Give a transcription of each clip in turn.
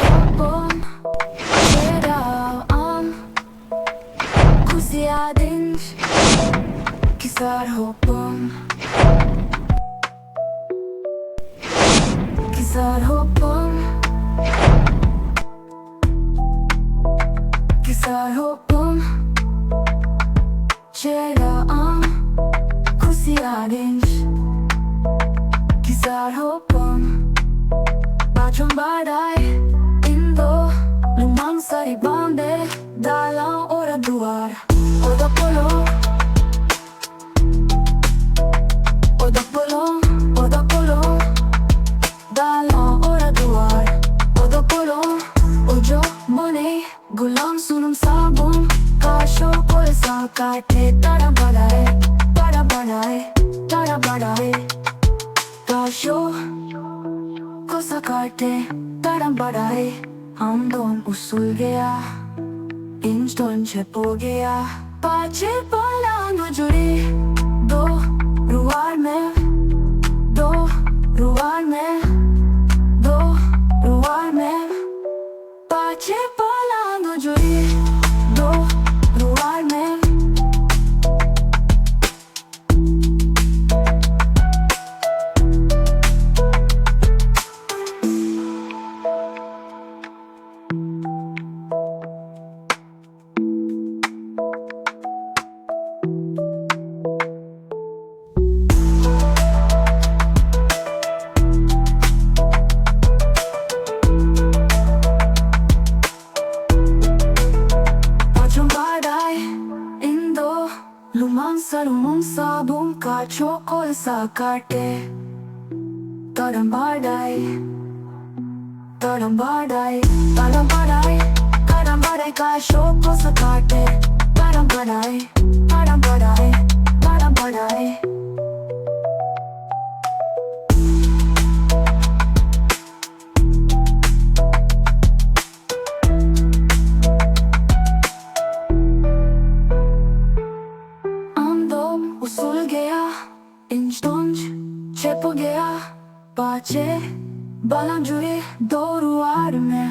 hopom, am kuziadinç, kisar hopom, kisar hopom, kisar hopom, am kuziadinç, kisar hopom. Bacong badai Indo Lumang sa ibande Dalang ora duar Oda polong Oda polong Oda polong Dalang ora duar Oda polong Ojo money Gulang sunum sabun Kasho kol sa kate Tara badai Tara badai Tara badai Kasho कोसा काटे तड़म बढ़ाए हम दोन उसूल गया इंच दोन छप हो गया पाचे पलांग जुड़ी दो रुआर में दो रुआर में दो रुआर में पाचे पलांग जुड़ी दो रुआर में Lumang sa lumang sabong kachokol sa karte Tarambadai Tarambadai Tarambadai Tarambadai kachokol sa karte Tarambadai Tarambadai Tarambadai उसूल गया इंच दोंच छेप हो गया पाचे बालां जुड़े दो रुआर में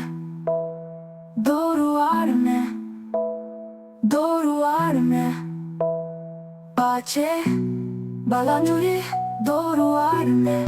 दो रुआर में दो रुआर में पाचे बालां जुड़े दो रुआर में